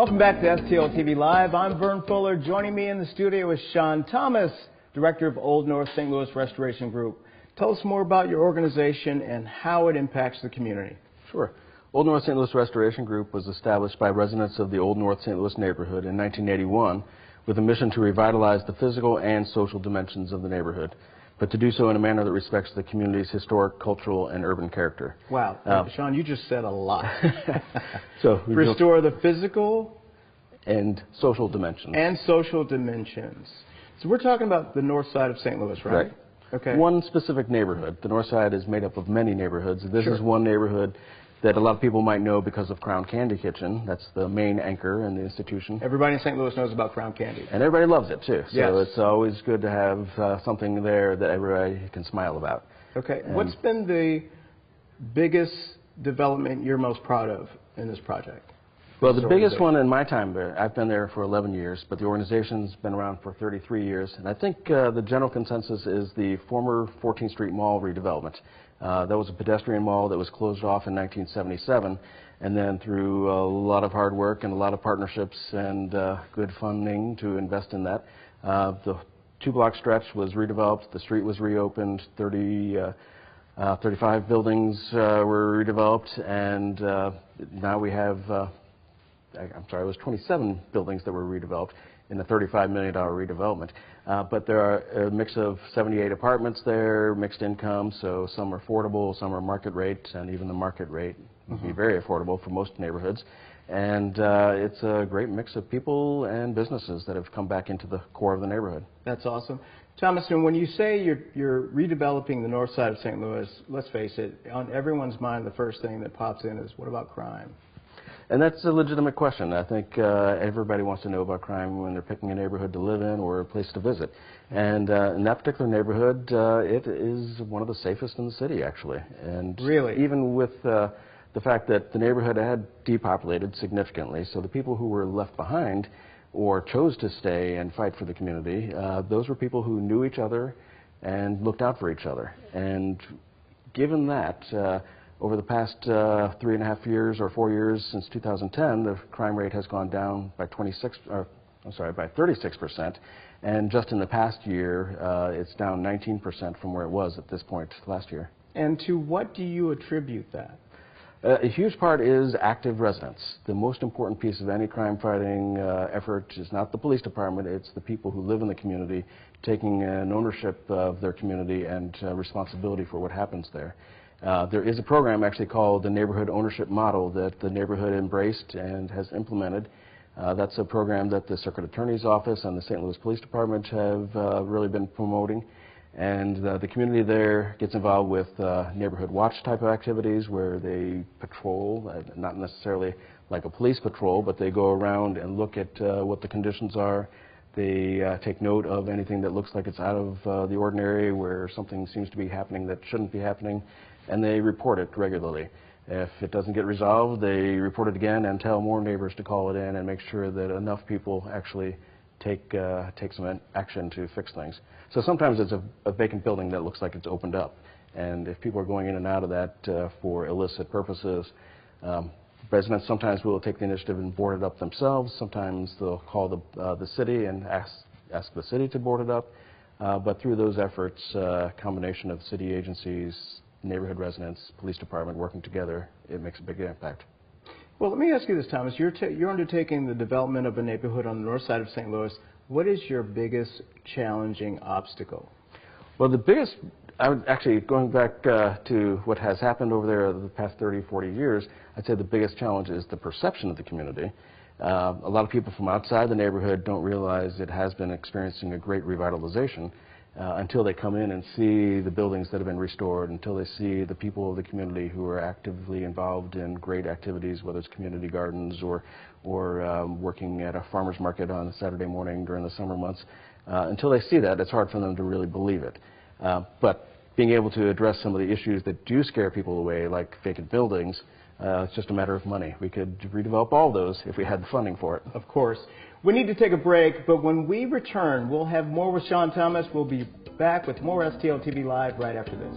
Welcome back to STL TV Live. I'm Vern Fuller. Joining me in the studio is Sean Thomas, Director of Old North St. Louis Restoration Group. Tell us more about your organization and how it impacts the community. Sure. Old North St. Louis Restoration Group was established by residents of the Old North St. Louis neighborhood in 1981 with a mission to revitalize the physical and social dimensions of the neighborhood, but to do so in a manner that respects the community's historic, cultural, and urban character. Wow. Sean, you just said a lot. So restore the physical and social dimensions. And social dimensions. So we're talking about the north side of St. Louis, right? Right. Okay. One specific neighborhood. The north side is made up of many neighborhoods. This Sure. is one neighborhood that a lot of people might know because of Crown Candy Kitchen. That's the main anchor in the institution. Everybody in St. Louis knows about Crown Candy. And everybody loves it, too. Yes. So it's always good to have something there that everybody can smile about. Okay. And what's been the biggest development you're most proud of in this project? Well, the biggest one in my time there, I've been there for 11 years, but the organization's been around for 33 years. And I think the general consensus is the former 14th Street Mall redevelopment. That was a pedestrian mall that was closed off in 1977, and then through a lot of hard work and a lot of partnerships and good funding to invest in that, the two-block stretch was redeveloped, the street was reopened, 35 buildings were redeveloped, and now we have, it was 27 buildings that were redeveloped in a $35 million redevelopment. But there are a mix of 78 apartments there, mixed income, so some are affordable, some are market rate, and even the market rate would be very affordable for most neighborhoods. And it's a great mix of people and businesses that have come back into the core of the neighborhood. That's awesome. Thomas, and when you say you're redeveloping the north side of St. Louis, let's face it, on everyone's mind, the first thing that pops in is, what about crime? And that's a legitimate question. I think everybody wants to know about crime when they're picking a neighborhood to live in or a place to visit. And in that particular neighborhood, it is one of the safest in the city, actually. And really? Even with the fact that the neighborhood had depopulated significantly, so the people who were left behind or chose to stay and fight for the community, those were people who knew each other and looked out for each other. And given that, over the past 3.5 years or 4 years since 2010, the crime rate has gone down by 36%, and just in the past year, it's down 19% from where it was at this point last year. And to what do you attribute that? A huge part is active residents. The most important piece of any crime-fighting effort is not the police department, it's the people who live in the community, taking an ownership of their community and responsibility for what happens there. There is a program actually called the Neighborhood Ownership Model that the neighborhood embraced and has implemented. That's a program that the Circuit Attorney's Office and the St. Louis Police Department have really been promoting. And the community there gets involved with neighborhood watch type of activities where they patrol, not necessarily like a police patrol, but they go around and look at what the conditions are. They take note of anything that looks like it's out of the ordinary, where something seems to be happening that shouldn't be happening, and they report it regularly. If it doesn't get resolved, they report it again and tell more neighbors to call it in and make sure that enough people actually take some action to fix things. So sometimes it's a vacant building that looks like it's opened up, and if people are going in and out of that for illicit purposes, residents sometimes will take the initiative and board it up themselves. Sometimes they'll call the city and ask the city to board it up. But through those efforts, a combination of city agencies, neighborhood residents, police department working together, it makes a big impact. Well, let me ask you this, Thomas. You're undertaking the development of a neighborhood on the north side of St. Louis. What is your biggest challenging obstacle? Well, the biggest, going back to what has happened over there the past 30, 40 years, I'd say the biggest challenge is the perception of the community. A lot of people from outside the neighborhood don't realize it has been experiencing a great revitalization until they come in and see the buildings that have been restored, until they see the people of the community who are actively involved in great activities, whether it's community gardens or working at a farmer's market on a Saturday morning during the summer months. Until they see that, it's hard for them to really believe it. But being able to address some of the issues that do scare people away, like vacant buildings, it's just a matter of money. We could redevelop all those if we had the funding for it. Of course. We need to take a break, but when we return, we'll have more with Sean Thomas. We'll be back with more STL TV Live right after this.